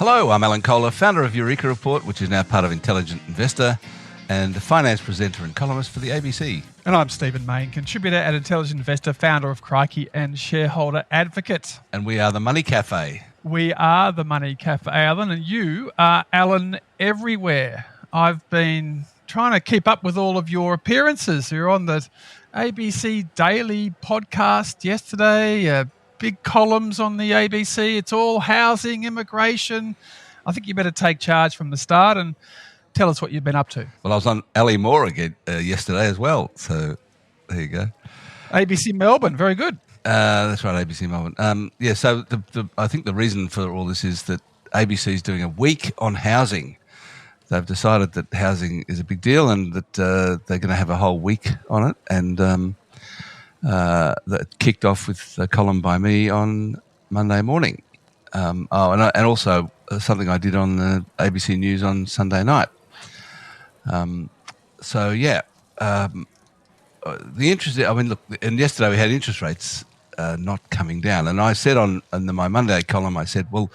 Hello, I'm Alan Kohler, founder of Eureka Report, which is now part of Intelligent Investor, and a finance presenter and columnist for the ABC. And I'm Stephen Mayne, contributor at Intelligent Investor, founder of Crikey, and shareholder advocate. And we are the Money Café. We are the Money Café, Alan, and you are Alan everywhere. I've been trying to keep up with all of your appearances. You're on the ABC Daily podcast yesterday, big columns on the ABC. It's all housing, immigration. I think you better take charge from the start and tell us what you've been up to. Well, I was on Ali Moore again yesterday as well, so there you go. ABC Melbourne, very good. That's right, ABC Melbourne. So I think the reason for all this is that ABC is doing a week on housing. They've decided that housing is a big deal and that they're going to have a whole week on it. And that kicked off with a column by me on Monday morning. And also something I did on the ABC News on Sunday night. The interest, and yesterday we had interest rates not coming down. And I said on my Monday column, I said, well,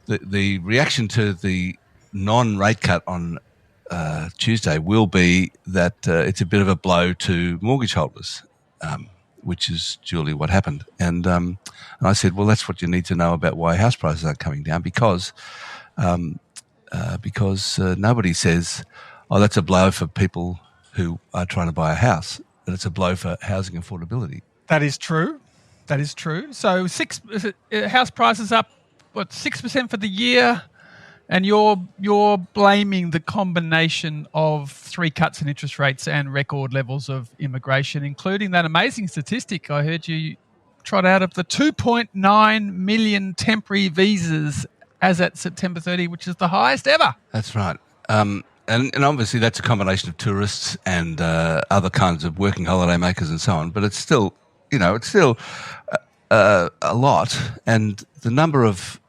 the reaction to the non-rate cut on Tuesday will be that it's a bit of a blow to mortgage holders, which is duly what happened. And I said, well, that's what you need to know about why house prices aren't coming down, because nobody says, oh, that's a blow for people who are trying to buy a house, and it's a blow for housing affordability. That is true. So house prices up, 6% for the year, and you're blaming the combination of 3 cuts in interest rates and record levels of immigration, including that amazing statistic I heard you trot out of the 2.9 million temporary visas as at September 30, which is the highest ever. That's right. And obviously that's a combination of tourists and other kinds of working holiday makers and so on. But it's still, a lot. And the number of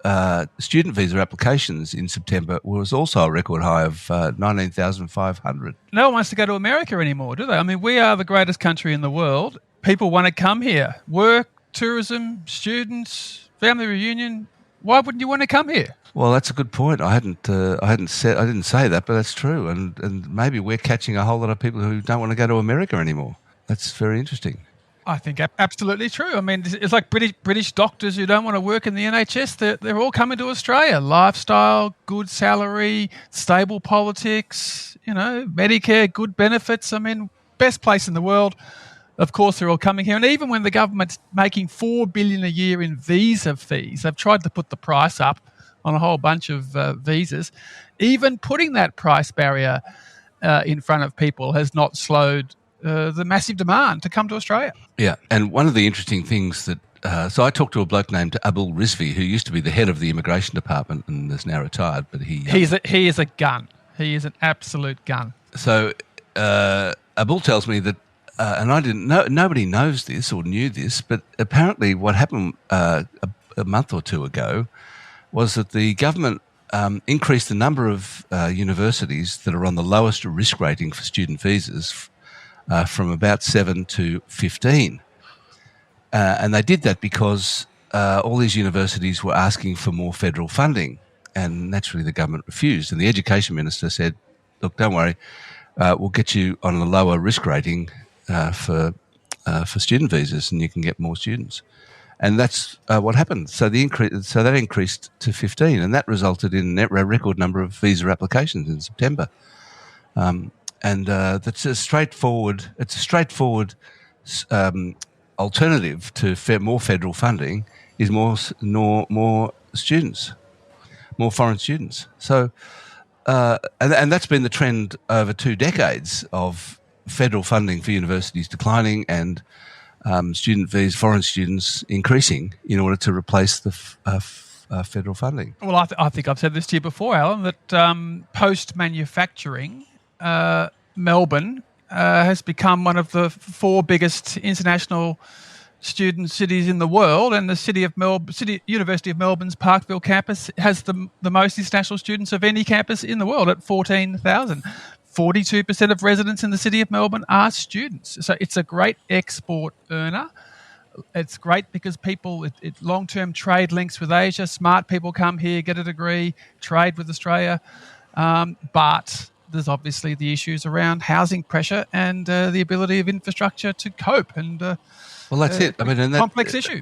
student visa applications in September was also a record high of 19,500. No one wants to go to America anymore, do they? I mean, we are the greatest country in the world. People want to come here. Work, tourism, students, family reunion. Why wouldn't you want to come here? Well, that's a good point. I didn't say that, but that's true. And maybe we're catching a whole lot of people who don't want to go to America anymore. That's very interesting. I think absolutely true. I mean, it's like British doctors who don't want to work in the NHS. They're all coming to Australia. Lifestyle, good salary, stable politics, Medicare, good benefits. I mean, best place in the world. Of course, they're all coming here. And even when the government's making $4 billion a year in visa fees, they've tried to put the price up on a whole bunch of visas. Even putting that price barrier in front of people has not slowed the massive demand to come to Australia. Yeah, and one of the interesting things that so I talked to a bloke named Abul Rizvi, who used to be the head of the immigration department and is now retired, but he is a gun. He is an absolute gun. So Abul tells me that, and I didn't know, nobody knows this or knew this, but apparently what happened a month or two ago was that the government increased the number of universities that are on the lowest risk rating for student visas from about 7 to 15. And they did that because all these universities were asking for more federal funding, and naturally the government refused. And the education minister said, look, don't worry, we'll get you on a lower risk rating for student visas, and you can get more students. And that's what happened. So that increased to 15, and that resulted in a record number of visa applications in September. That's a straightforward. It's a straightforward alternative to more federal funding is more students, more foreign students. So, and that's been the trend over 2 decades of federal funding for universities declining and student visas, foreign students increasing in order to replace the federal funding. Well, I think I've said this to you before, Alan, that post-manufacturing, Melbourne has become one of the 4 biggest international student cities in the world, and the University of Melbourne's Parkville campus has the most international students of any campus in the world at 14,000. 42% of residents in the city of Melbourne are students. So it's a great export earner. It's great because people, long-term trade links with Asia. Smart people come here, get a degree, trade with Australia. But there's obviously the issues around housing pressure and the ability of infrastructure to cope. And well, that's it. I mean, and complex issue.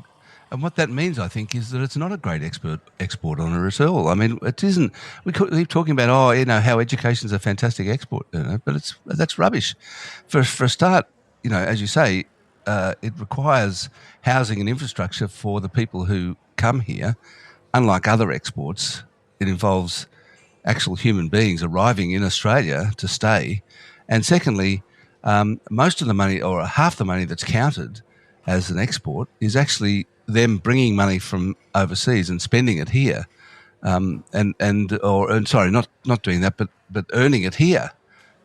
And what that means, I think, is that it's not a great export earner at all. I mean, it isn't. We keep talking about, how education's a fantastic export earner, but that's rubbish. For a start, as you say, it requires housing and infrastructure for the people who come here. Unlike other exports, it involves actual human beings arriving in Australia to stay. And secondly, most of the money, or half the money that's counted as an export, is actually them bringing money from overseas and spending it here, not doing that, but earning it here.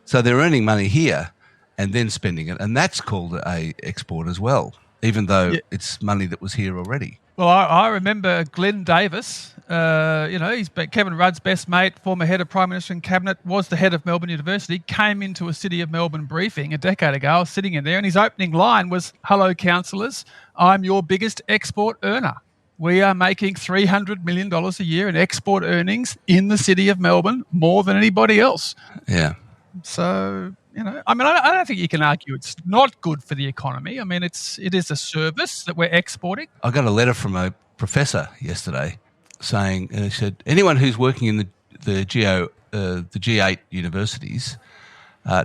So they're earning money here and then spending it, and that's called a export as well, even though it's money that was here already. Well, I remember Glenn Davis. He's Kevin Rudd's best mate, former head of Prime Minister and Cabinet, was the head of Melbourne University, came into a City of Melbourne briefing a decade ago. I was sitting in there, and his opening line was, "Hello, councillors, I'm your biggest export earner. We are making $300 million a year in export earnings in the City of Melbourne, more than anybody else." Yeah. So, I don't think you can argue it's not good for the economy. I mean, it is a service that we're exporting. I got a letter from a professor yesterday saying, he said, anyone who's working in the G8 universities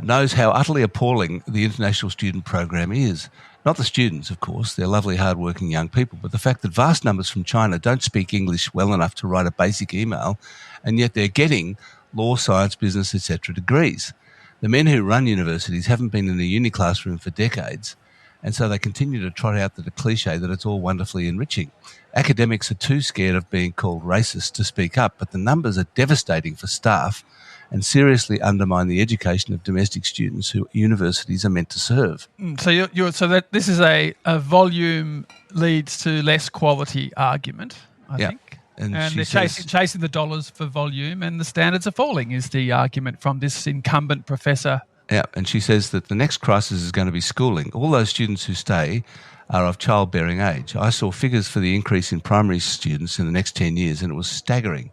knows how utterly appalling the international student program is. Not the students, of course, they're lovely, hard-working young people, but the fact that vast numbers from China don't speak English well enough to write a basic email, and yet they're getting law, science, business, etc. degrees. The men who run universities haven't been in a uni classroom for decades, and so they continue to trot out the cliche that it's all wonderfully enriching. Academics are too scared of being called racist to speak up, but the numbers are devastating for staff and seriously undermine the education of domestic students who universities are meant to serve. So that this is a volume leads to less quality argument, I think. And they're chasing the dollars for volume, and the standards are falling, is the argument from this incumbent professor. Yeah, and she says that the next crisis is going to be schooling. All those students who stay are of childbearing age. I saw figures for the increase in primary students in the next 10 years, and it was staggering.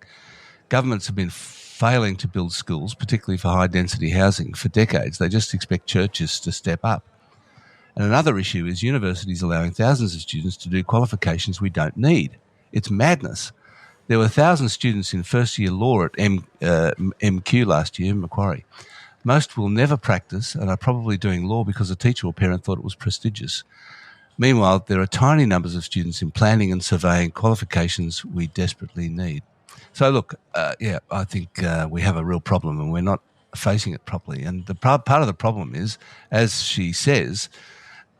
Governments have been failing to build schools, particularly for high-density housing, for decades. They just expect churches to step up. And another issue is universities allowing thousands of students to do qualifications we don't need. It's madness. There were 1,000 students in first-year law at MQ last year in Macquarie. Most will never practice and are probably doing law because a teacher or parent thought it was prestigious. Meanwhile, there are tiny numbers of students in planning and surveying, qualifications we desperately need. So, look, I think we have a real problem and we're not facing it properly. And the part of the problem is, as she says,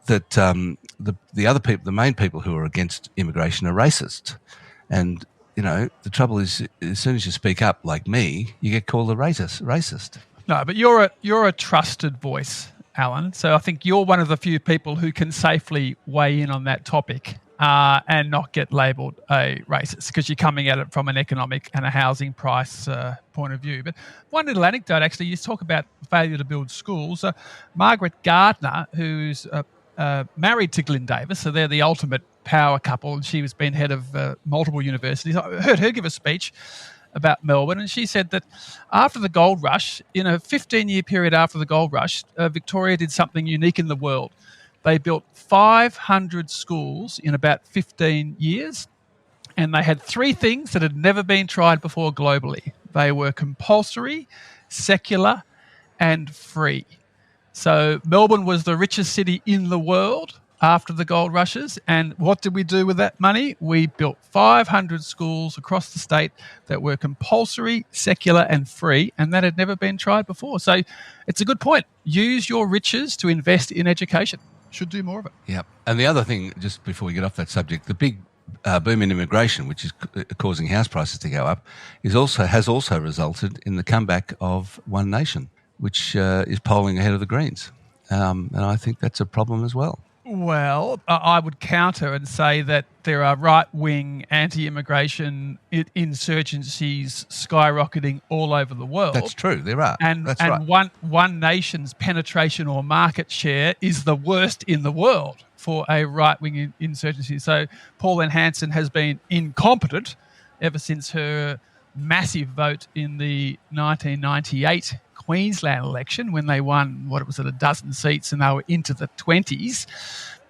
that the other people, the main people who are against immigration, are racist. And the trouble is, as soon as you speak up like me, you get called a racist. No, but you're a trusted voice, Alan. So I think you're one of the few people who can safely weigh in on that topic and not get labelled a racist, because you're coming at it from an economic and a housing price point of view. But one little anecdote, actually, you talk about failure to build schools. Margaret Gardner, who's married to Glyn Davis, so they're the ultimate power couple, and she was been head of multiple universities. I heard her give a speech about Melbourne, and she said that after the gold rush, in a 15-year period after the gold rush, Victoria did something unique in the world. They built 500 schools in about 15 years, and they had three things that had never been tried before globally. They were compulsory, secular, and free. So Melbourne was the richest city in the world after the gold rushes. And what did we do with that money? We built 500 schools across the state that were compulsory, secular, and free, and that had never been tried before. So it's a good point. Use your riches to invest in education. Should do more of it. Yeah. And the other thing, just before we get off that subject, the big boom in immigration, which is causing house prices to go up, has also resulted in the comeback of One Nation, which is polling ahead of the Greens. And I think that's a problem as well. Well, I would counter and say that there are right-wing anti-immigration insurgencies skyrocketing all over the world. That's true, there are. And right. One Nation's penetration or market share is the worst in the world. for a right-wing insurgency. So Pauline Hanson has been incompetent ever since her massive vote in the 1998 Queensland election when they won, what it was, at a dozen seats and they were into the 20s,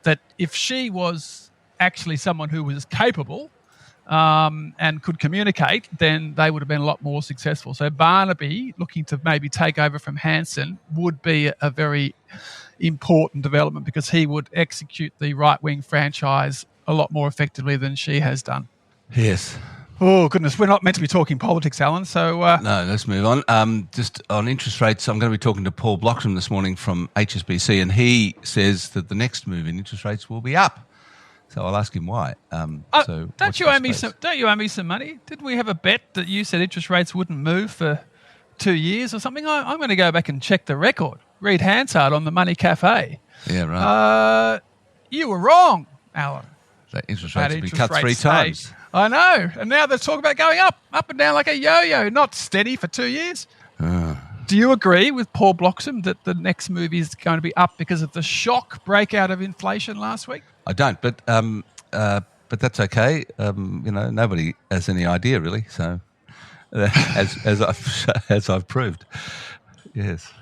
that if she was actually someone who was capable and could communicate, then they would have been a lot more successful. So Barnaby, looking to maybe take over from Hanson, would be a very important development because he would execute the right-wing franchise a lot more effectively than she has done. Yes. Oh, goodness. We're not meant to be talking politics, Alan. So no, let's move on. Just on interest rates, I'm going to be talking to Paul Bloxham this morning from HSBC, and he says that the next move in interest rates will be up. So I'll ask him why. Don't you owe me some money? Didn't we have a bet that you said interest rates wouldn't move for 2 years or something? I'm going to go back and check the record. Read Hansard on the Money Café. Yeah, right. You were wrong, Alan. So interest rates will be cut 3 times. I know. And now they're talking about going up and down like a yo-yo, not steady for 2 years. Do you agree with Paul Bloxham that the next move is going to be up because of the shock breakout of inflation last week? I don't, but that's okay. Nobody has any idea really. So, as I've proved, yes.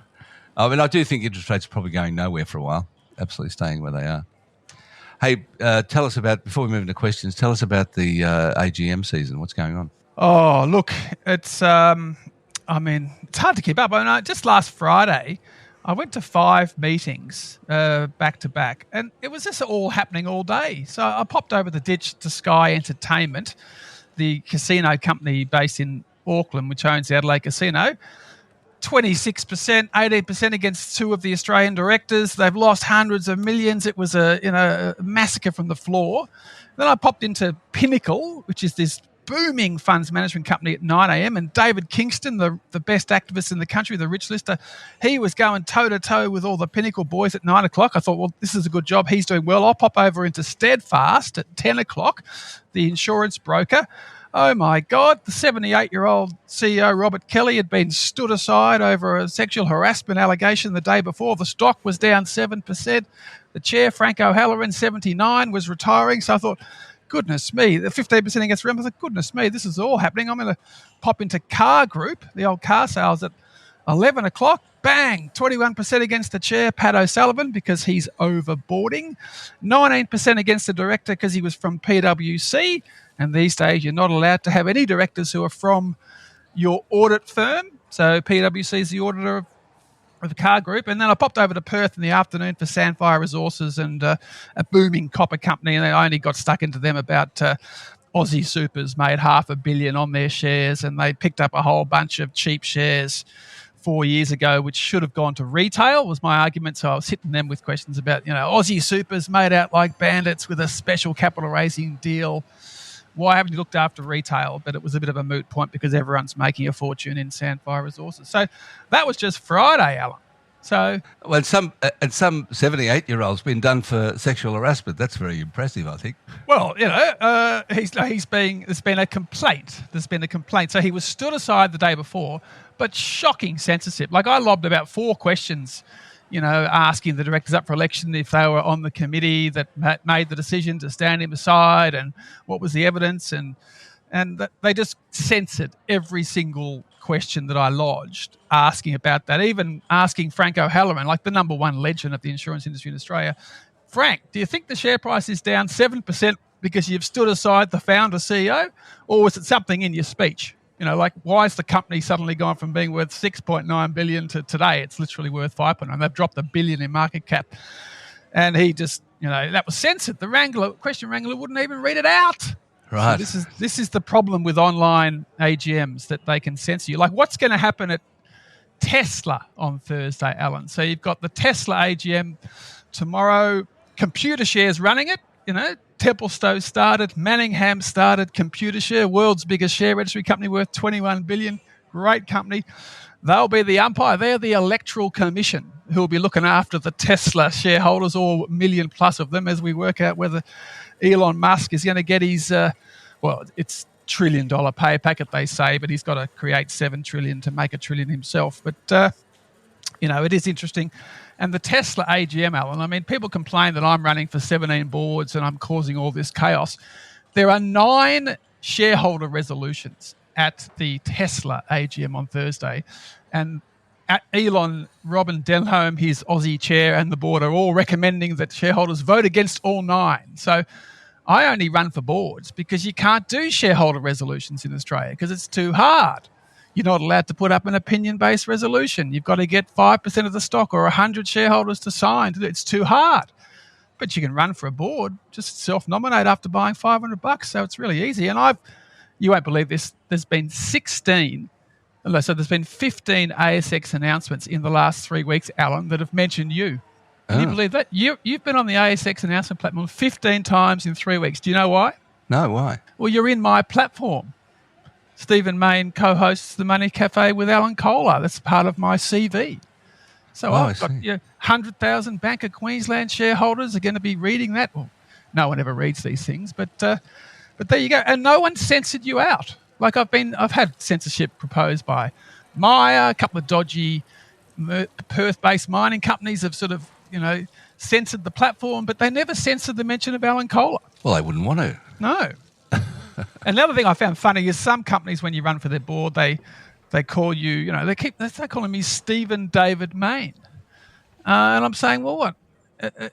I mean, I do think interest rates are probably going nowhere for a while. Absolutely staying where they are. Hey, tell us about, before we move into questions, tell us about the AGM season. What's going on? Oh, look, it's it's hard to keep up. Just last Friday, I went to 5 meetings back to back, and it was just all happening all day. So I popped over the ditch to Sky Entertainment, the casino company based in Auckland, which owns the Adelaide Casino. 26%, 18% against 2 of the Australian directors. They've lost hundreds of millions. It was a massacre from the floor. Then I popped into Pinnacle, which is this booming funds management company, at 9 a.m. And David Kingston, the best activist in the country, the rich lister, he was going toe-to-toe with all the Pinnacle boys at 9 o'clock. I thought, well, this is a good job. He's doing well. I'll pop over into Steadfast at 10 o'clock, the insurance broker. Oh, my God, the 78-year-old CEO, Robert Kelly, had been stood aside over a sexual harassment allegation the day before. The stock was down 7%. The chair, Frank O'Halloran, 79, was retiring. So I thought, goodness me, the 15% against Rem. I thought, goodness me, this is all happening. I'm going to pop into Car Group, the old car sales, at 11 o'clock. Bang, 21% against the chair, Pat O'Sullivan, because he's overboarding. 19% against the director because he was from PwC. And these days, you're not allowed to have any directors who are from your audit firm. So PwC is the auditor of the Car Group. And then I popped over to Perth in the afternoon for Sandfire Resources and a booming copper company. And I only got stuck into them about Aussie Supers made $500 million on their shares, and they picked up a whole bunch of cheap shares 4 years ago, which should have gone to retail, was my argument. So I was hitting them with questions about, Aussie Supers made out like bandits with a special capital raising deal. Why haven't you looked after retail? But it was a bit of a moot point because everyone's making a fortune in Sandfire Resources. So that was just Friday, Alan. So, well, some 78-year-old's been done for sexual harassment. That's very impressive, I think. Well, there's been a complaint. So he was stood aside the day before, but shocking censorship. Like, I lobbed about 4 questions, asking the directors up for election if they were on the committee that made the decision to stand him aside and what was the evidence, and they just censored every single question that I lodged asking about that, even asking Frank O'Halloran, like the number one legend of the insurance industry in Australia. Frank, do you think the share price is down 7% because you've stood aside the founder CEO, or was it something in your speech? Why is the company suddenly gone from being worth 6.9 billion to today it's literally worth 5.9? They've dropped $1 billion in market cap. And he just, that was censored. The question wrangler wouldn't even read it out. Right. So this is the problem with online AGMs, that they can censor you. Like, what's going to happen at Tesla on Thursday, Alan? So you've got the Tesla AGM tomorrow, computer shares running it, Templestowe started, Manningham started, Computershare, world's biggest share registry company worth $21 billion, great company. They'll be the umpire. They're the electoral commission who will be looking after the Tesla shareholders, all million plus of them, as we work out whether Elon Musk is going to get his, it's $1 trillion pay packet, they say, but he's got to create $7 trillion to make $1 trillion himself. But It is interesting. And the Tesla AGM, Alan, I mean, people complain that I'm running for 17 boards and I'm causing all this chaos. There are 9 shareholder resolutions at the Tesla AGM on Thursday. And Elon, Robin Denholm, his Aussie chair, and the board are all recommending that shareholders vote against all 9. So I only run for boards because you can't do shareholder resolutions in Australia because it's too hard. You're not allowed to put up an opinion-based resolution. You've got to get 5% of the stock or 100 shareholders to sign. It's too hard. But you can run for a board, just self-nominate after buying $500. So it's really easy. And you won't believe this, there's been 15 ASX announcements in the last 3 weeks, Alan, that have mentioned you. Can you believe that? You've been on the ASX announcement platform 15 times in 3 weeks. Do you know why? No, why? Well, you're in my platform. Stephen Mayne co-hosts the Money Café with Alan Kohler. That's part of my CV. So I've got 100,000 Bank of Queensland shareholders are going to be reading that. Well, no one ever reads these things, but there you go. And no one censored you out. Like I've had censorship proposed by Myer, a couple of dodgy Perth-based mining companies have sort of, censored the platform, but they never censored the mention of Alan Kohler. Well, they wouldn't want to. No. And the other thing I found funny is some companies, when you run for their board, they call you, they're calling me Stephen David Mayne. And I'm saying, well, what?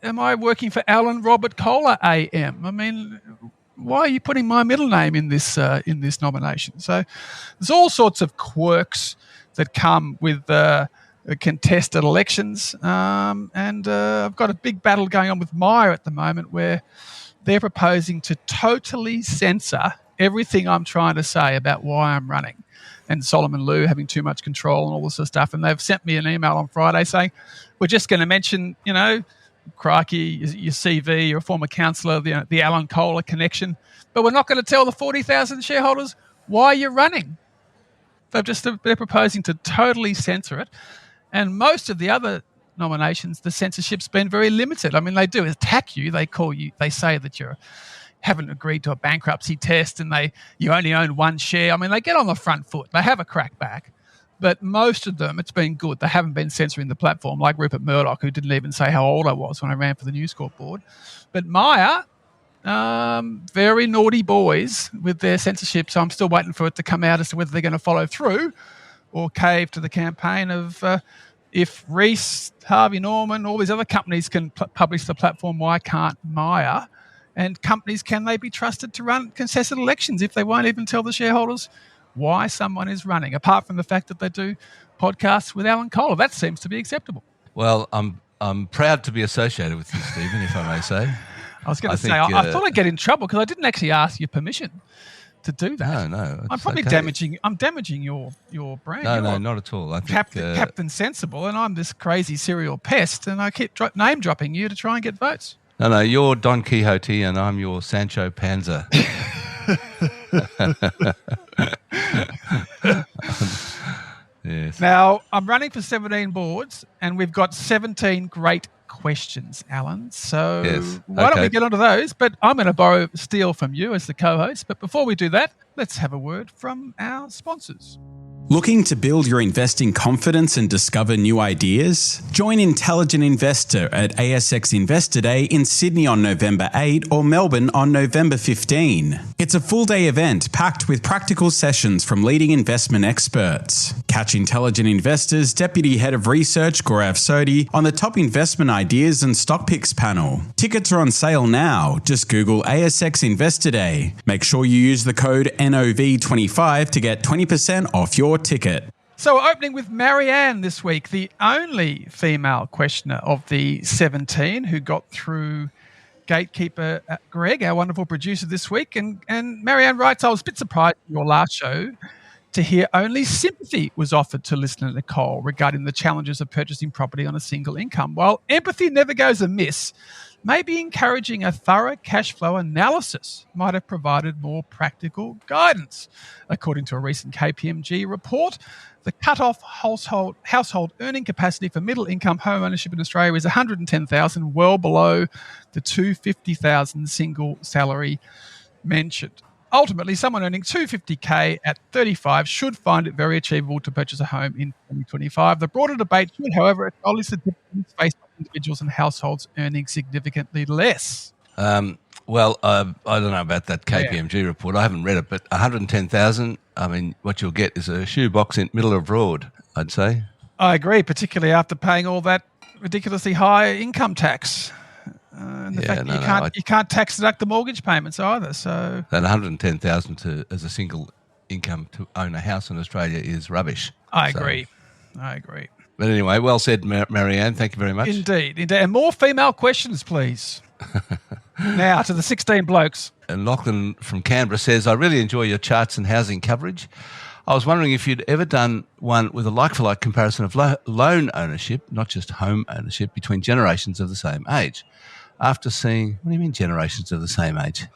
Am I working for Alan Robert Kohler AM? I mean, why are you putting my middle name in this nomination? So there's all sorts of quirks that come with contested elections. And I've got a big battle going on with Myer at the moment where they're proposing to totally censor everything I'm trying to say about why I'm running and Solomon Lew having too much control and all this sort of stuff. And they've sent me an email on Friday saying, we're just going to mention, crikey, your CV, you're a former councillor, the Alan Kohler connection, but we're not going to tell the 40,000 shareholders why you're running. They're proposing to totally censor it. And most of the other nominations, the censorship's been very limited. I mean, they do attack you. They call you, they say that you haven't agreed to a bankruptcy test and you only own one share. I mean, they get on the front foot. They have a crack back. But most of them, it's been good. They haven't been censoring the platform, like Rupert Murdoch, who didn't even say how old I was when I ran for the News Corp board. But Myer, very naughty boys with their censorship, so I'm still waiting for it to come out as to whether they're going to follow through or cave to the campaign of if Reece, Harvey Norman, all these other companies can publish the platform, why can't Myer? And companies, can they be trusted to run contested elections if they won't even tell the shareholders why someone is running, apart from the fact that they do podcasts with Alan Kohler? That seems to be acceptable. Well, I'm proud to be associated with you, Stephen, if I may say. I was going to say, I thought I'd get in trouble because I didn't actually ask your permission to do that. No. I'm probably damaging your brand. No, not at all. I think Captain Sensible, and I'm this crazy serial pest, and I keep name dropping you to try and get votes. No, you're Don Quixote and I'm your Sancho Panza. Yes. Now, I'm running for 17 boards and we've got 17 great questions, Alan. So why don't we get onto those? But I'm going to steal from you as the co-host. But before we do that, let's have a word from our sponsors. Looking to build your investing confidence and discover new ideas? Join Intelligent Investor at ASX Investor Day in Sydney on November 8 or Melbourne on November 15. It's a full-day event packed with practical sessions from leading investment experts. Catch Intelligent Investor's Deputy Head of Research, Gaurav Sodhi, on the top investment ideas and stock picks panel. Tickets are on sale now. Just Google ASX Investor Day. Make sure you use the code NOV25 to get 20% off your ticket. So we're opening with Marianne this week, the only female questioner of the 17 who got through gatekeeper Greg, our wonderful producer this week. And Marianne writes, I was a bit surprised in your last show to hear only sympathy was offered to listener Nicole regarding the challenges of purchasing property on a single income. While empathy never goes amiss, maybe encouraging a thorough cash flow analysis might have provided more practical guidance. According to a recent KPMG report, the cut-off household earning capacity for middle-income home ownership in Australia is $110,000, well below the $250,000 single salary mentioned. ultimately, someone earning $250K at 35 should find it very achievable to purchase a home in 2025. The broader debate should, however, acknowledge the difference faced by individuals and households earning significantly less. Well, I don't know about that KPMG report. I haven't read it, but 110,000. I mean, what you'll get is a shoebox in middle of road, I'd say. I agree, particularly after paying all that ridiculously high income tax. And the fact that you can't tax deduct the mortgage payments either. So that 110,000 as a single income to own a house in Australia is rubbish. I agree. But anyway, well said, Marianne. Thank you very much. Indeed. And more female questions, please. Now to the 16 blokes. And Lachlan from Canberra says, I really enjoy your charts and housing coverage. I was wondering if you'd ever done one with a like-for-like comparison of loan ownership, not just home ownership, between generations of the same age. After seeing, what do you mean generations of the same age?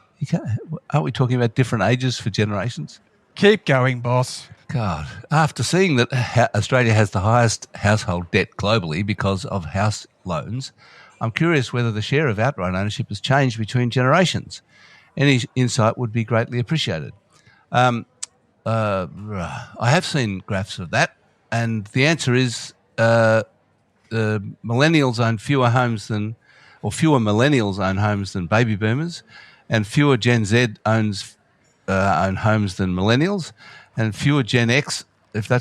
Aren't we talking about different ages for generations? Keep going, boss. God, after seeing that Australia has the highest household debt globally because of house loans, I'm curious whether the share of outright ownership has changed between generations. Any insight would be greatly appreciated. I have seen graphs of that, and the answer is millennials own fewer millennials own homes than baby boomers, and fewer Gen Z own homes than millennials, and fewer Gen X, if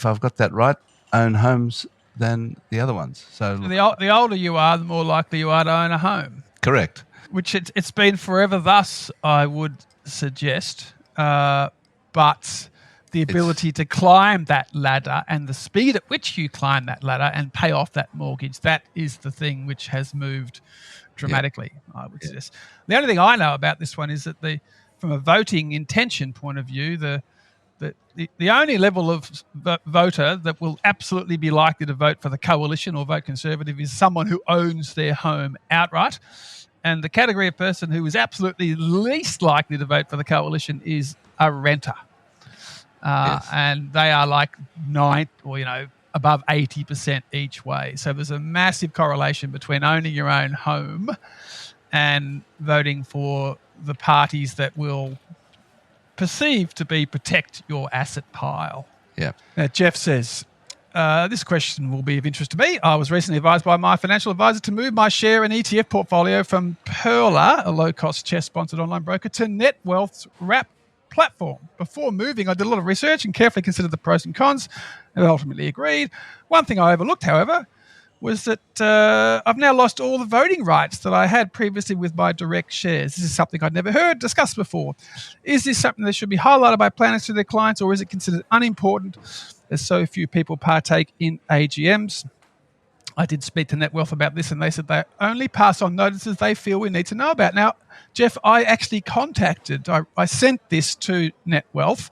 I've got that right, own homes than the other ones. So the older you are, the more likely you are to own a home. Correct. Which it's been forever thus, I would suggest. But the ability to climb that ladder and the speed at which you climb that ladder and pay off that mortgage, that is the thing which has moved dramatically, I would suggest. The only thing I know about this one is that from a voting intention point of view, the only level of voter that will absolutely be likely to vote for the coalition or vote Conservative is someone who owns their home outright. And the category of person who is absolutely least likely to vote for the coalition is a renter. And they are like above 80% each way. So there's a massive correlation between owning your own home and voting for the parties that will perceive to be protect your asset pile. Yeah. Now, Jeff says, this question will be of interest to me. I was recently advised by my financial advisor to move my share and ETF portfolio from Perla, a low-cost CHESS-sponsored online broker, to NetWealth's Wrap platform. Before moving, I did a lot of research and carefully considered the pros and cons and ultimately agreed. One thing I overlooked, however, was that I've now lost all the voting rights that I had previously with my direct shares. This is something I'd never heard discussed before. Is this something that should be highlighted by planners to their clients, or is it considered unimportant as so few people partake in AGMs? I did speak to NetWealth about this, and they said they only pass on notices they feel we need to know about. Now, Jeff, I actually I sent this to NetWealth,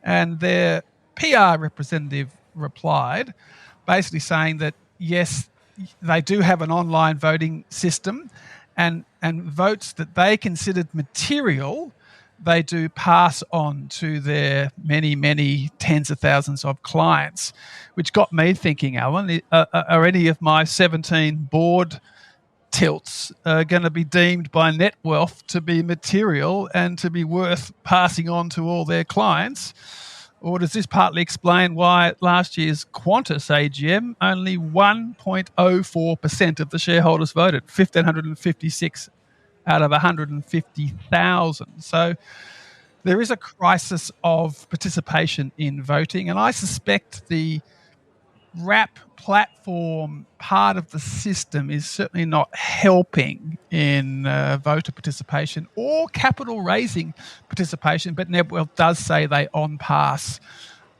and their PR representative replied, basically saying that, yes, they do have an online voting system, and votes that they considered material, they do pass on to their many, many tens of thousands of clients, which got me thinking, Alan, are any of my 17 board tilts going to be deemed by NetWealth to be material and to be worth passing on to all their clients? Or does this partly explain why at last year's Qantas AGM, only 1.04% of the shareholders voted, 1,556 out of 150,000. So there is a crisis of participation in voting, and I suspect the Wrap platform part of the system is certainly not helping in voter participation or capital raising participation, but NetWealth does say they on-pass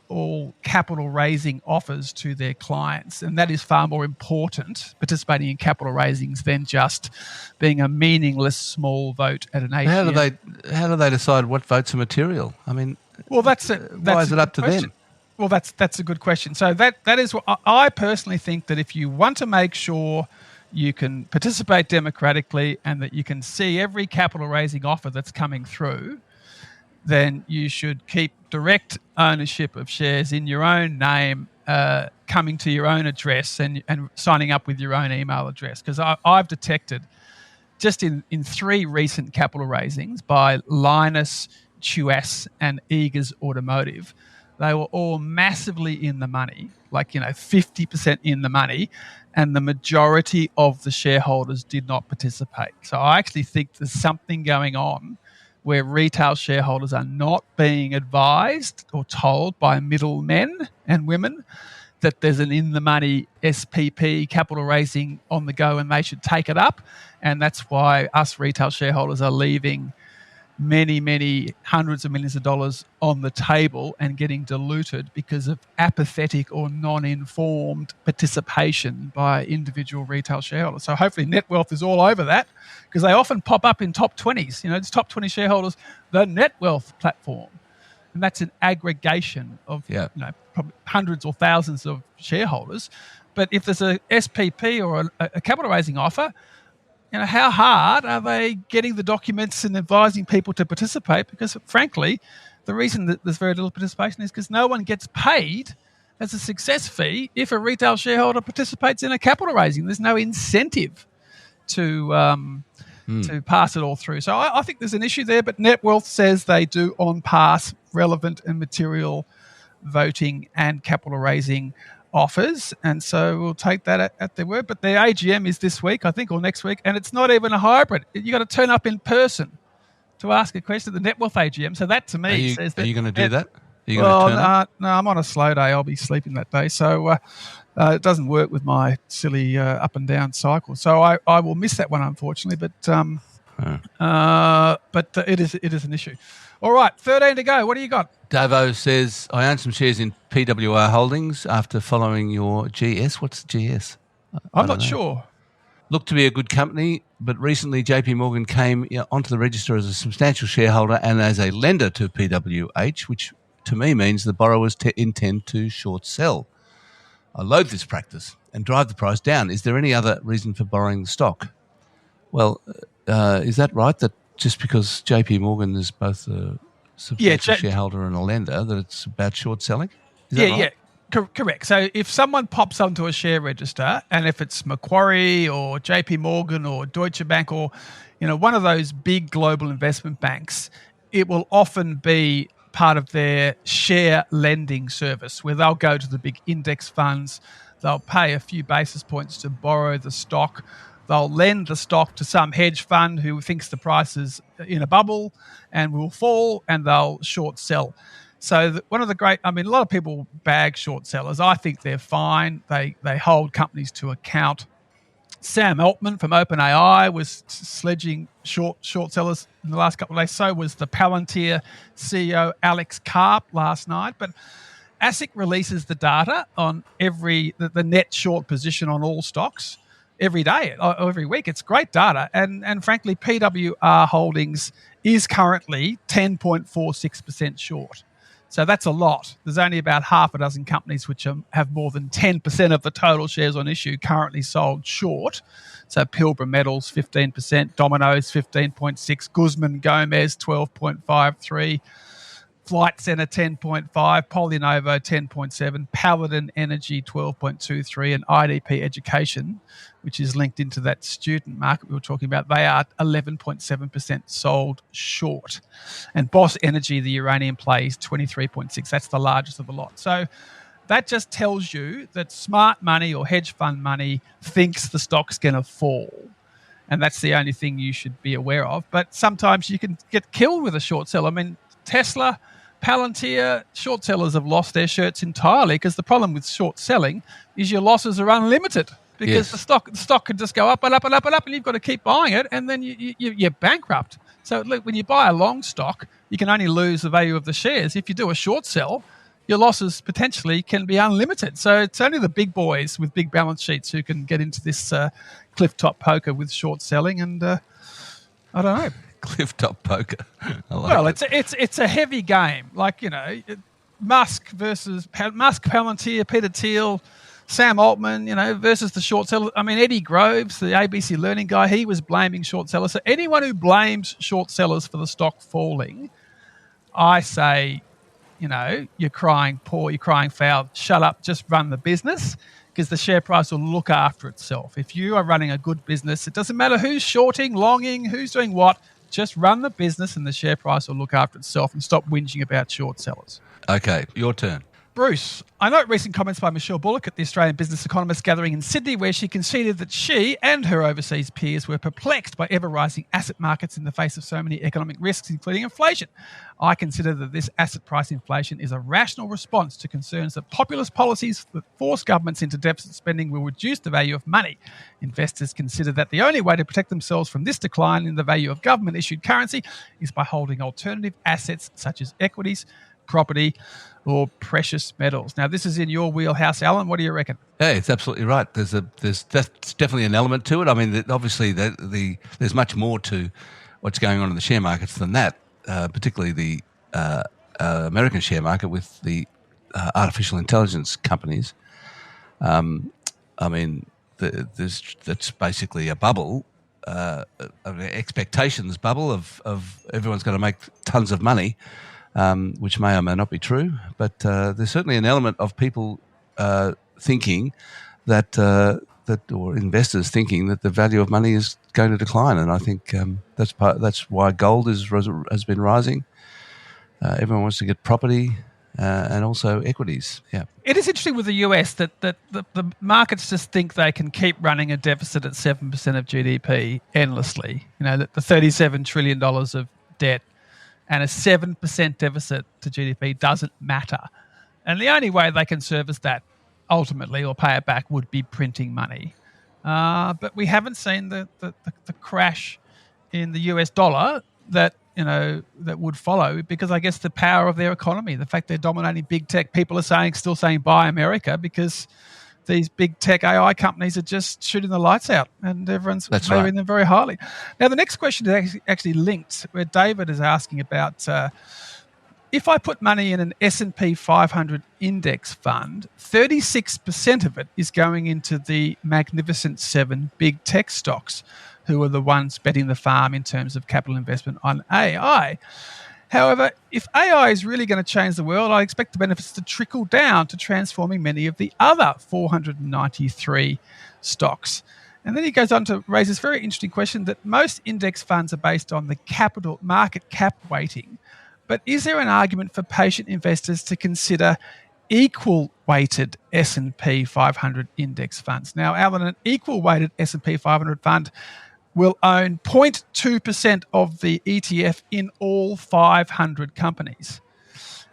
all capital raising offers to their clients, and that is far more important, participating in capital raisings, than just being a meaningless small vote at an AGM. How do they decide what votes are material? I mean, why is it up to them? Well, that's a good question. So that is what I personally think, that if you want to make sure you can participate democratically and that you can see every capital raising offer that's coming through, then you should keep direct ownership of shares in your own name, coming to your own address and signing up with your own email address. Because I've detected just in 3 recent capital raisings by Linus, Tuas and Eagers Automotive. They were all massively in the money, 50% in the money, and the majority of the shareholders did not participate. So I actually think there's something going on where retail shareholders are not being advised or told by middlemen and women that there's an in-the-money SPP capital raising on the go and they should take it up. And that's why us retail shareholders are leaving many, many hundreds of millions of dollars on the table and getting diluted because of apathetic or non-informed participation by individual retail shareholders. So hopefully Net Wealth is all over that, because they often pop up in top 20s. It's top 20 shareholders, the Net Wealth platform. And that's an aggregation of probably hundreds or thousands of shareholders. But if there's a SPP or a capital raising offer, how hard are they getting the documents and advising people to participate? Because frankly, the reason that there's very little participation is because no one gets paid as a success fee if a retail shareholder participates in a capital raising. There's no incentive to pass it all through. So I think there's an issue there, but Net Wealth says they do on pass relevant and material voting and capital raising offers, and so we'll take that at their word. But their AGM is this week, I think, or next week, and it's not even a hybrid. You got to turn up in person to ask a question at the Net Wealth AGM. So that to me says that. Are you going to do that? Are you well, going to turn up? No, I'm on a slow day. I'll be sleeping that day, so it doesn't work with my silly up and down cycle. So I will miss that one, unfortunately. But it is an issue. All right, 13 to go. What do you got? Davo says, I own some shares in PWR Holdings after following your GS. What's GS? I'm not sure. Looked to be a good company, but recently JP Morgan came onto the register as a substantial shareholder and as a lender to PWH, which to me means the borrowers intend to short sell. I loathe this practice and drive the price down. Is there any other reason for borrowing the stock? Well, is that right, that just because JP Morgan is both a substantial shareholder and a lender, that it's about short selling? Is that right? Correct. So if someone pops onto a share register, and if it's Macquarie or JP Morgan or Deutsche Bank or one of those big global investment banks, it will often be part of their share lending service, where they'll go to the big index funds, they'll pay a few basis points to borrow the stock. They'll lend the stock to some hedge fund who thinks the price is in a bubble and will fall, and they'll short sell. So one of the great, a lot of people bag short sellers. I think they're fine. They hold companies to account. Sam Altman from OpenAI was sledging short sellers in the last couple of days. So was the Palantir CEO Alex Karp last night. But ASIC releases the data on the net short position on all stocks every day or every week. It's great data. And frankly, PWR Holdings is currently 10.46% short. So that's a lot. There's only about half a dozen companies which have more than 10% of the total shares on issue currently sold short. So Pilbara Metals, 15%, Domino's, 15.6%, Guzman Gomez, 12.53%, Flight Centre, 10.5%, PolyNovo, 10.7%, Paladin Energy, 12.23%, and IDP Education, which is linked into that student market we were talking about, they are 11.7% sold short. And Boss Energy, the uranium play, is 23.6%. That's the largest of the lot. So that just tells you that smart money or hedge fund money thinks the stock's going to fall. And that's the only thing you should be aware of. But sometimes you can get killed with a short sell. Tesla, Palantir, short sellers have lost their shirts entirely, because the problem with short selling is your losses are unlimited, because the stock can just go up and up and up and up, and you've got to keep buying it, and then you're bankrupt. So look, when you buy a long stock, you can only lose the value of the shares. If you do a short sell, your losses potentially can be unlimited. So it's only the big boys with big balance sheets who can get into this cliff top poker with short selling, and I don't know. Cliff top poker. It's a heavy game. Musk, Palantir, Peter Thiel, Sam Altman, versus the short sellers. Eddie Groves, the ABC Learning guy, he was blaming short sellers. So anyone who blames short sellers for the stock falling, I say, you're crying poor, you're crying foul. Shut up, just run the business, because the share price will look after itself. If you are running a good business, it doesn't matter who's shorting, longing, who's doing what. Just run the business and the share price will look after itself, and stop whinging about short sellers. Okay, your turn. Bruce, I note recent comments by Michelle Bullock at the Australian Business Economists gathering in Sydney, where she conceded that she and her overseas peers were perplexed by ever-rising asset markets in the face of so many economic risks, including inflation. I consider that this asset price inflation is a rational response to concerns that populist policies that force governments into deficit spending will reduce the value of money. Investors consider that the only way to protect themselves from this decline in the value of government-issued currency is by holding alternative assets such as equities, property, or precious metals. Now, this is in your wheelhouse, Alan. What do you reckon? Yeah, it's absolutely right. That's definitely an element to it. I mean, obviously, there's much more to what's going on in the share markets than that. Particularly the American share market with the artificial intelligence companies. I mean, that's basically a bubble, an expectations bubble of everyone's going to make tons of money. Which may or may not be true, but there's certainly an element of people thinking that or investors thinking that the value of money is going to decline, and I think that's why gold has been rising. Everyone wants to get property and also equities. Yeah, it is interesting with the US that the markets just think they can keep running a deficit at 7% of GDP endlessly. You know, that the $37 trillion of debt and a 7% deficit to GDP doesn't matter. And the only way they can service that ultimately or pay it back would be printing money. But we haven't seen the crash in the US dollar that would follow, because I guess the power of their economy, the fact they're dominating big tech, people are still saying buy America, because these big tech AI companies are just shooting the lights out, and everyone's valuing them very highly. Now, the next question is actually linked, where David is asking about if I put money in an S&P 500 index fund, 36% of it is going into the Magnificent Seven big tech stocks, who are the ones betting the farm in terms of capital investment on AI. However, if AI is really going to change the world, I expect the benefits to trickle down to transforming many of the other 493 stocks. And then he goes on to raise this very interesting question that most index funds are based on the capital market cap weighting. But is there an argument for patient investors to consider equal weighted S&P 500 index funds? Now, Alan, an equal weighted S&P 500 fund will own 0.2% of the ETF in all 500 companies.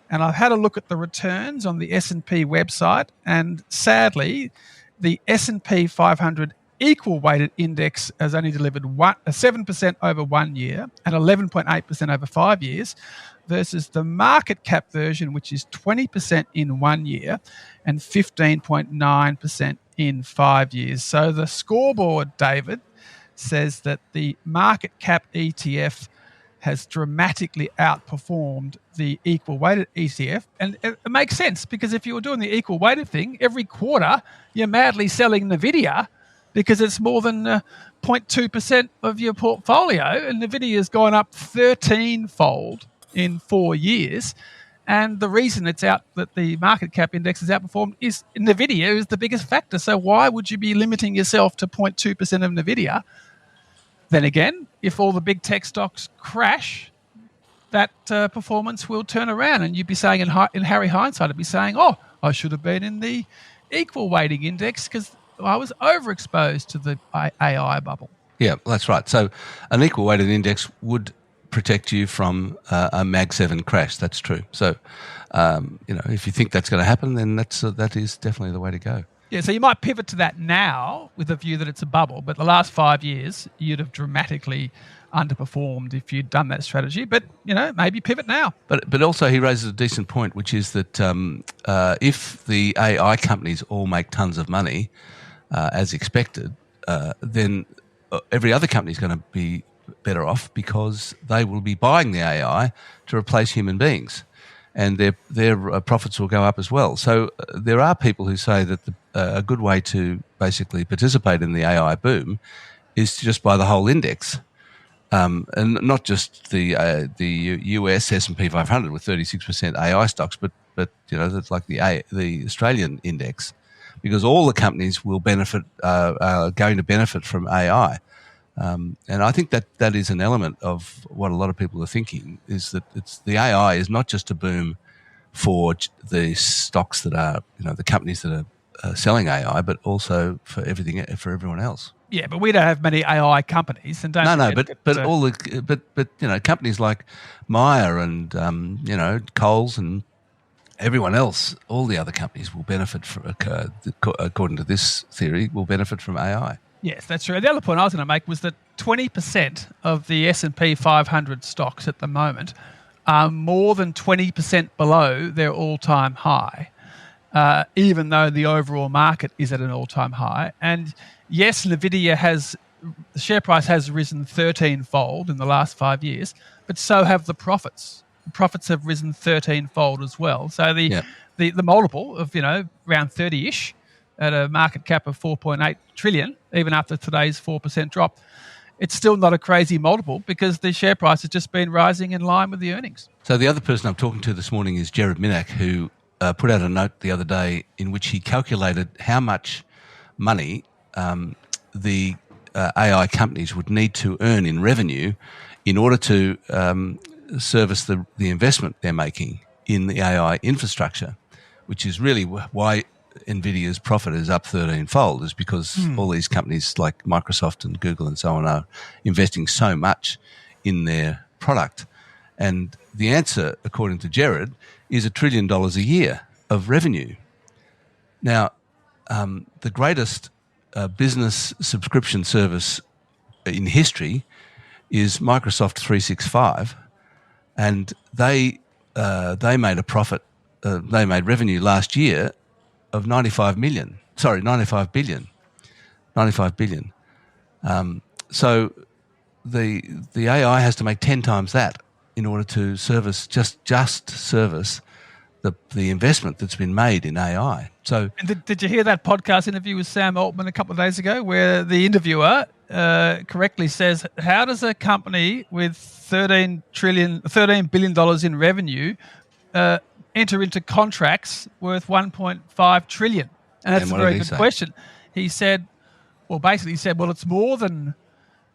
And I've had a look at the returns on the S&P website, and sadly, the S&P 500 equal weighted index has only delivered 7% over 1 year and 11.8% over 5 years, versus the market cap version, which is 20% in 1 year and 15.9% in 5 years. So the scoreboard, David, says that the market cap ETF has dramatically outperformed the equal weighted ETF. And it makes sense, because if you were doing the equal weighted thing, every quarter you're madly selling NVIDIA, because it's more than 0.2% of your portfolio. And NVIDIA has gone up 13-fold in 4 years. And the reason it's out, that the market cap index has outperformed, is NVIDIA is the biggest factor. So why would you be limiting yourself to 0.2% of NVIDIA? Then again, if all the big tech stocks crash, that performance will turn around, and you'd be saying in Harry hindsight, I'd be saying, oh, I should have been in the equal weighting index because I was overexposed to the AI bubble. Yeah, that's right. So an equal weighted index would protect you from a Mag 7 crash. That's true. So, if you think that's going to happen, then that is definitely the way to go. Yeah, so you might pivot to that now with the view that it's a bubble, but the last 5 years you'd have dramatically underperformed if you'd done that strategy. But, maybe pivot now. But also he raises a decent point, which is that if the AI companies all make tons of money, as expected, then every other company is going to be better off, because they will be buying the AI to replace human beings, and their profits will go up as well. So there are people who say that a good way to basically participate in the AI boom is to just buy the whole index, and not just the US S&P 500 with 36% AI stocks, but that's like the Australian index, because all the companies will benefit, are going to benefit from AI. And I think that is an element of what a lot of people are thinking, is that the AI is not just a boom for the stocks that are, the companies that are selling AI, but also for everyone else. Yeah, but we don't have many AI companies, and don't No, forget but all the companies like Myer and Coles and everyone else, all the other companies will benefit from, according to this theory, will benefit from AI. Yes, that's true. The other point I was going to make was that 20% of the S&P 500 stocks at the moment are more than 20% below their all-time high, even though the overall market is at an all-time high. And yes, the share price has risen 13-fold in the last 5 years, but so have the profits. The profits have risen 13-fold as well. So the multiple of, around 30-ish at a market cap of 4.8 trillion, even after today's 4% drop, it's still not a crazy multiple because the share price has just been rising in line with the earnings. So the other person I'm talking to this morning is Jared Minack, who put out a note the other day in which he calculated how much money the AI companies would need to earn in revenue in order to service the investment they're making in the AI infrastructure, which is really why NVIDIA's profit is up 13-fold, is because all these companies like Microsoft and Google and so on are investing so much in their product. And the answer, according to Jared, is $1 trillion a year of revenue. Now, the greatest business subscription service in history is Microsoft 365, and they made a profit. They made revenue last year of 95 billion. So the AI has to make 10 times that in order to service the investment that's been made in AI. So, and did you hear that podcast interview with Sam Altman a couple of days ago, where the interviewer correctly says, "How does a company with $13 billion in revenue enter into contracts worth 1.5 trillion?" And that's a very good question. He said, it's more than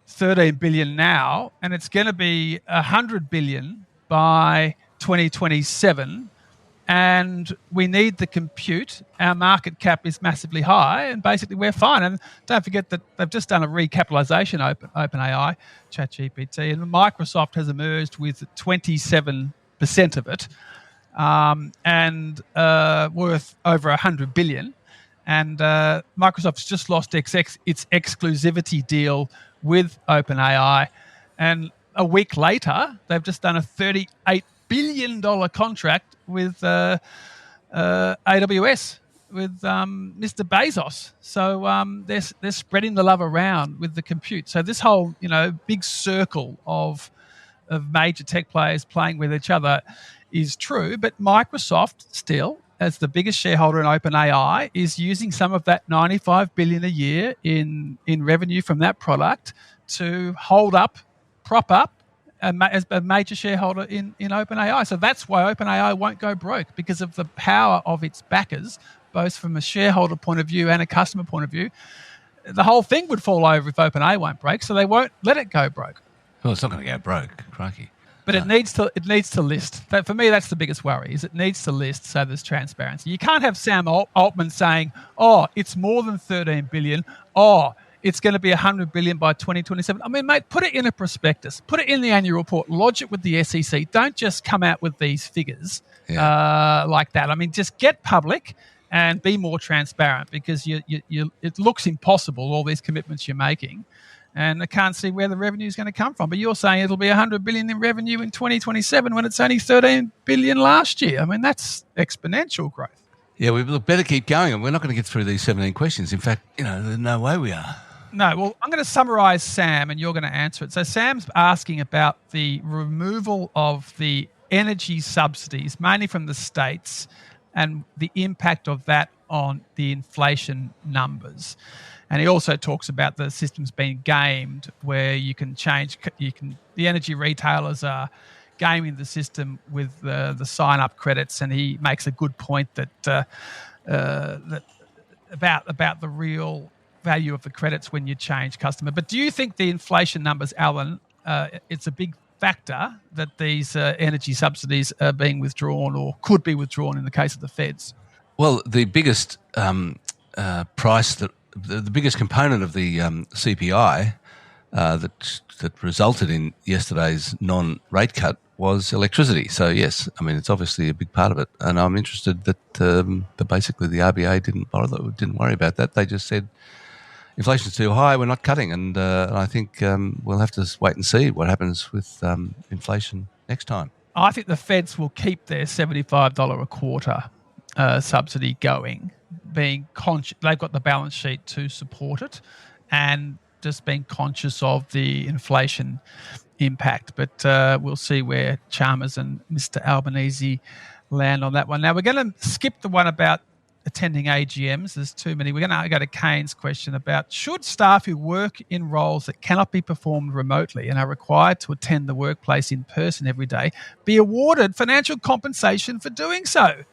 13 billion now, and it's going to be 100 billion by 2027. And we need the compute. Our market cap is massively high, and basically we're fine. And don't forget that they've just done a recapitalization, OpenAI, ChatGPT, and Microsoft has emerged with 27% of it, and worth over 100 billion. And Microsoft's just lost its exclusivity deal with OpenAI, and a week later they've just done a $38 billion contract with AWS, with Mr. Bezos. So they're spreading the love around with the compute. So this whole big circle of major tech players playing with each other is true, but Microsoft still, as the biggest shareholder in OpenAI, is using some of that $95 billion a year in revenue from that product to prop up as a major shareholder in OpenAI. So that's why OpenAI won't go broke, because of the power of its backers, both from a shareholder point of view and a customer point of view. The whole thing would fall over if OpenAI won't break, so they won't let it go broke. Well, it's not going to go broke, crikey. But it needs to list. For me, that's the biggest worry, is it needs to list so there's transparency. You can't have Sam Altman saying, "Oh, it's more than 13 billion. Oh, it's going to be 100 billion by 2027. I mean, mate, put it in a prospectus, put it in the annual report, lodge it with the SEC. Don't just come out with these figures like that. I mean, just get public and be more transparent, because it looks impossible, all these commitments you're making. And I can't see where the revenue is going to come from. But you're saying it'll be 100 billion in revenue in 2027 when it's only 13 billion last year. I mean, that's exponential growth. Yeah, we better keep going, and we're not going to get through these 17 questions. In fact, there's no way we are. No, well, I'm going to summarize Sam, and you're going to answer it. So Sam's asking about the removal of the energy subsidies, mainly from the states, and the impact of that on the inflation numbers. And he also talks about the systems being gamed, where the energy retailers are gaming the system with the sign-up credits, and he makes a good point that about the real value of the credits when you change customer. But do you think the inflation numbers, Alan, it's a big factor that these energy subsidies are being withdrawn or could be withdrawn in the case of the feds? Well, the biggest price the biggest component of the CPI that resulted in yesterday's non-rate cut was electricity. So yes, I mean it's obviously a big part of it, and I'm interested that basically the RBA didn't worry about that. They just said inflation's too high, we're not cutting, and I think we'll have to wait and see what happens with inflation next time. I think the feds will keep their $75 a quarter subsidy going, being conscious. They've got the balance sheet to support it, and just being conscious of the inflation impact. But we'll see where Chalmers and Mr. Albanese land on that one. Now, we're going to skip the one about attending AGMs. There's too many. We're going to go to Kane's question about, should staff who work in roles that cannot be performed remotely and are required to attend the workplace in person every day be awarded financial compensation for doing so?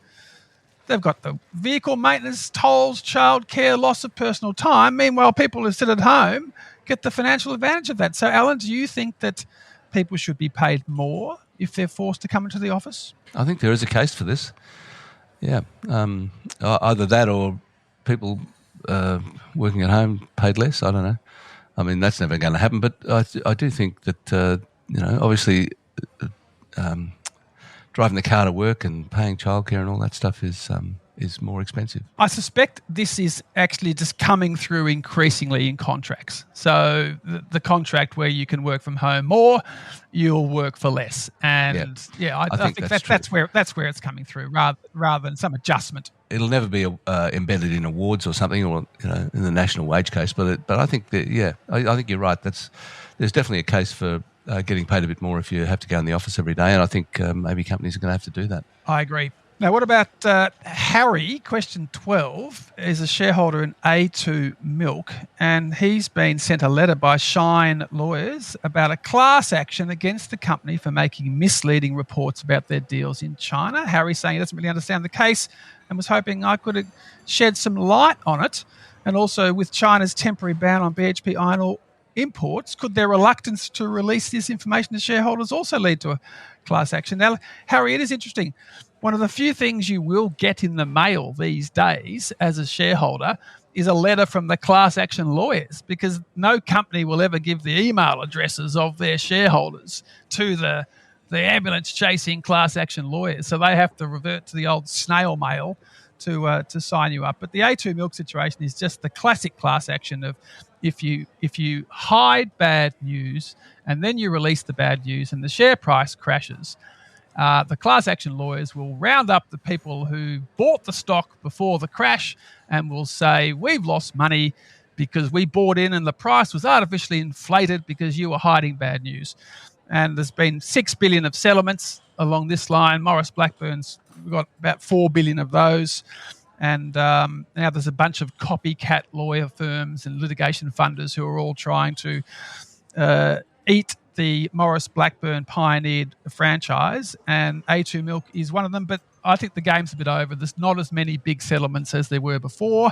They've got the vehicle maintenance, tolls, childcare, loss of personal time. Meanwhile, people who sit at home get the financial advantage of that. So, Alan, do you think that people should be paid more if they're forced to come into the office? I think there is a case for this. Yeah, either that or people working at home paid less. I don't know. I mean, that's never going to happen. But I do think that obviously, driving the car to work and paying childcare and all that stuff is more expensive. I suspect this is actually just coming through increasingly in contracts. So the contract where you can work from home more, you'll work for less. And I think that's where it's coming through, rather than some adjustment. It'll never be embedded in awards or something, or in the national wage case. But I think that I think you're right. There's definitely a case for getting paid a bit more if you have to go in the office every day, and I think maybe companies are going to have to do that. I agree. Now, what about Harry? Question 12 is a shareholder in A2 Milk, and he's been sent a letter by Shine Lawyers about a class action against the company for making misleading reports about their deals in China. Harry's saying he doesn't really understand the case and was hoping I could shed some light on it. And also, with China's temporary ban on BHP iron ore imports, could their reluctance to release this information to shareholders also lead to a class action? Now, Harry, it is interesting. One of the few things you will get in the mail these days as a shareholder is a letter from the class action lawyers, because no company will ever give the email addresses of their shareholders to the ambulance chasing class action lawyers. So they have to revert to the old snail mail to sign you up. But the A2 Milk situation is just the classic class action of if you hide bad news and then you release the bad news and the share price crashes, the class action lawyers will round up the people who bought the stock before the crash and will say, we've lost money because we bought in and the price was artificially inflated because you were hiding bad news. And there's been $6 billion of settlements along this line. Maurice Blackburn's got about $4 billion of those. And now there's a bunch of copycat lawyer firms and litigation funders who are all trying to eat the Maurice Blackburn pioneered franchise, and A2 Milk is one of them. But I think the game's a bit over. There's not as many big settlements as there were before,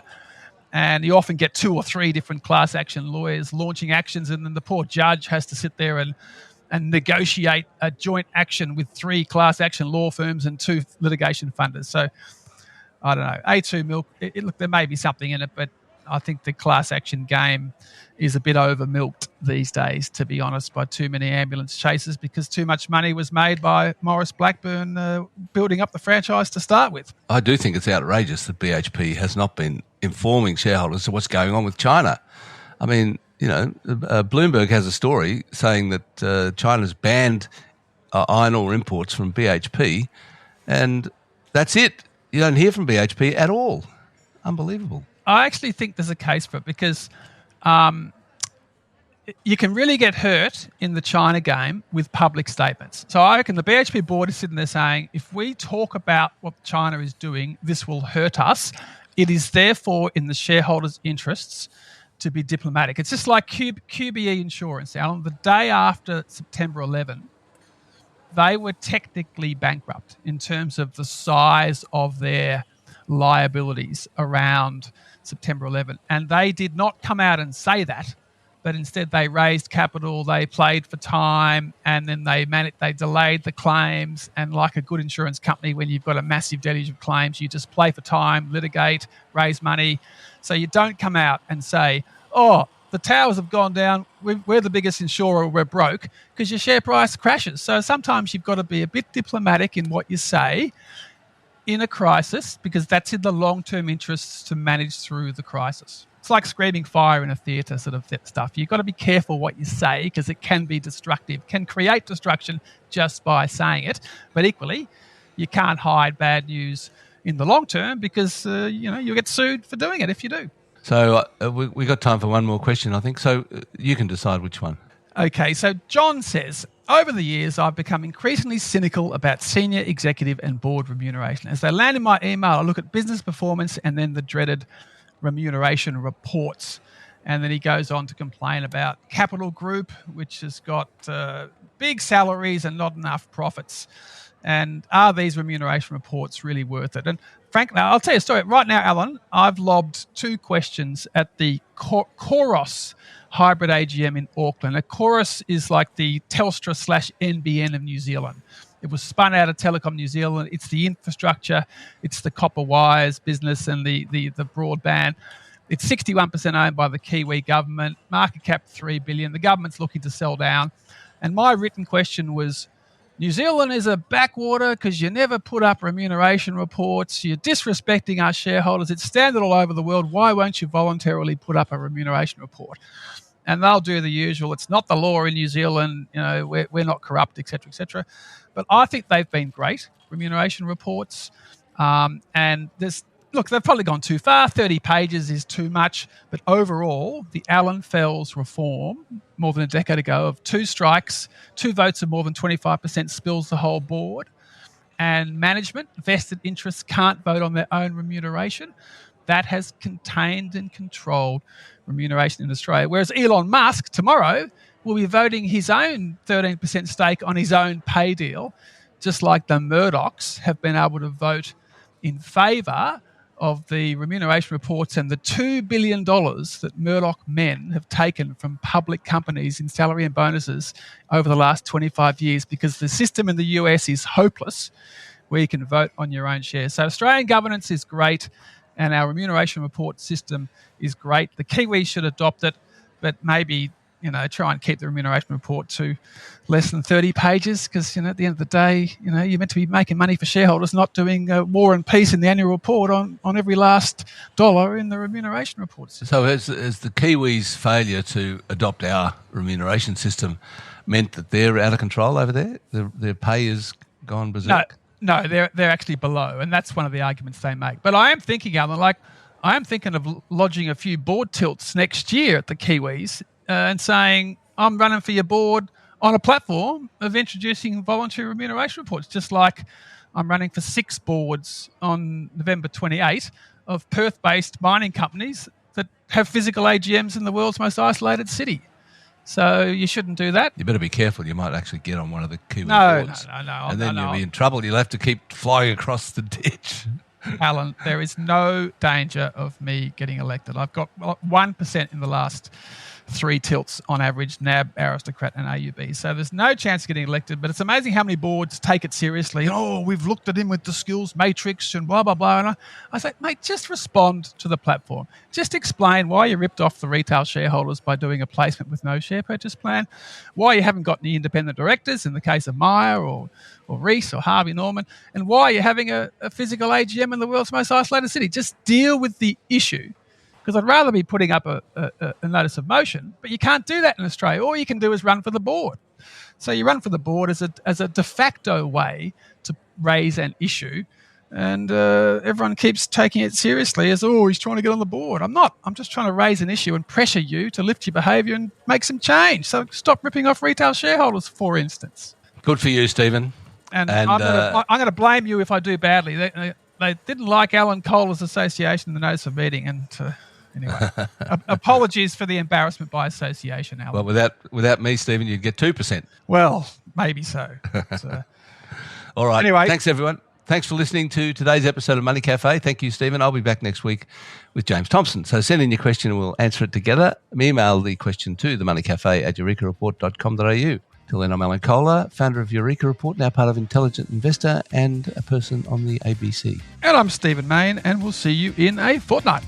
and you often get 2 or 3 different class action lawyers launching actions, and then the poor judge has to sit there and negotiate a joint action with 3 class action law firms and 2 litigation funders. So I don't know. A2 Milk, look, there may be something in it, but I think the class action game is a bit over milked these days, to be honest, by too many ambulance chasers, because too much money was made by Maurice Blackburn building up the franchise to start with. I do think it's outrageous that BHP has not been informing shareholders of what's going on with China. I mean, Bloomberg has a story saying that China's banned iron ore imports from BHP, and that's it. You don't hear from BHP at all. Unbelievable. I actually think there's a case for it, because you can really get hurt in the China game with public statements. So I reckon the BHP board is sitting there saying, if we talk about what China is doing, this will hurt us. It is therefore in the shareholders' interests to be diplomatic. It's just like QBE Insurance, Alan. The day after September 11, they were technically bankrupt in terms of the size of their liabilities around September 11. And they did not come out and say that, but instead they raised capital, they played for time, and then they delayed the claims. And like a good insurance company, when you've got a massive deluge of claims, you just play for time, litigate, raise money. So you don't come out and say, oh, the towers have gone down, we're the biggest insurer, we're broke, because your share price crashes. So sometimes you've got to be a bit diplomatic in what you say in a crisis, because that's in the long-term interests to manage through the crisis. It's like screaming fire in a theatre sort of stuff. You've got to be careful what you say, because it can be destructive, can create destruction just by saying it. But equally, you can't hide bad news in the long term, because you'll get sued for doing it if you do. So we got time for one more question, I think. So you can decide which one. Okay, so John says, over the years, I've become increasingly cynical about senior executive and board remuneration. As they land in my email, I look at business performance and then the dreaded remuneration reports. And then he goes on to complain about Capital Group, which has got big salaries and not enough profits. And are these remuneration reports really worth it? And frankly, I'll tell you a story. Right now, Alan, I've lobbed 2 questions at the Chorus hybrid AGM in Auckland. A Chorus is like the Telstra/NBN of New Zealand. It was spun out of Telecom New Zealand. It's the infrastructure, it's the copper wires business and the broadband. It's 61% owned by the Kiwi government, market cap $3 billion. The government's looking to sell down. And my written question was, New Zealand is a backwater because you never put up remuneration reports. You're disrespecting our shareholders. It's standard all over the world. Why won't you voluntarily put up a remuneration report? And they'll do the usual. It's not the law in New Zealand. We're not corrupt, et cetera, et cetera. But I think they've been great, remuneration reports. And they've probably gone too far. 30 pages is too much. But overall, the Alan Fels reform, more than a decade ago, of 2 strikes, 2 votes of more than 25% spills the whole board, and management, vested interests, can't vote on their own remuneration, that has contained and controlled remuneration in Australia. Whereas Elon Musk tomorrow will be voting his own 13% stake on his own pay deal, just like the Murdochs have been able to vote in favour of the remuneration reports and the $2 billion that Murdoch men have taken from public companies in salary and bonuses over the last 25 years, because the system in the US is hopeless where you can vote on your own shares. So Australian governance is great and our remuneration report system is great. The Kiwis should adopt it, but maybe try and keep the remuneration report to less than 30 pages, because at the end of the day, you're meant to be making money for shareholders, not doing War and Peace in the annual report on every last dollar in the remuneration report system. So has the Kiwis' failure to adopt our remuneration system meant that they're out of control over there? Their pay has gone berserk? No, they're actually below, and that's one of the arguments they make. But I am thinking, Alan, I am thinking of lodging a few board tilts next year at the Kiwis and saying, I'm running for your board on a platform of introducing voluntary remuneration reports, just like I'm running for 6 boards on November 28 of Perth-based mining companies that have physical AGMs in the world's most isolated city. So you shouldn't do that. You better be careful. You might actually get on one of the Kiwi boards. No. And then you'll be in trouble. You'll have to keep flying across the ditch. Alan, there is no danger of me getting elected. I've got 1% in the last 3 tilts on average, NAB, Aristocrat and AUB. So there's no chance of getting elected, but it's amazing how many boards take it seriously. Oh, we've looked at him with the skills matrix and blah, blah, blah. And I say, mate, just respond to the platform. Just explain why you ripped off the retail shareholders by doing a placement with no share purchase plan, why you haven't got any independent directors in the case of Myer or Reece or Harvey Norman, and why you're having a physical AGM in the world's most isolated city. Just deal with the issue. Because I'd rather be putting up a notice of motion, but you can't do that in Australia. All you can do is run for the board. So you run for the board as a de facto way to raise an issue, and everyone keeps taking it seriously as, he's trying to get on the board. I'm not. I'm just trying to raise an issue and pressure you to lift your behaviour and make some change. So stop ripping off retail shareholders, for instance. Good for you, Stephen. And I'm going to blame you if I do badly. They didn't like Alan Kohler's association in the notice of meeting, and anyway, apologies for the embarrassment by association, Alan. Well, without me, Stephen, you'd get 2%. Well, maybe so. All right. Anyway, thanks, everyone. Thanks for listening to today's episode of Money Café. Thank you, Stephen. I'll be back next week with James Thompson. So send in your question and we'll answer it together. Email the question to themoneycafe@eurekareport.com.au. Till then, I'm Alan Kohler, founder of Eureka Report, now part of Intelligent Investor and a person on the ABC. And I'm Stephen Mayne, and we'll see you in a fortnight.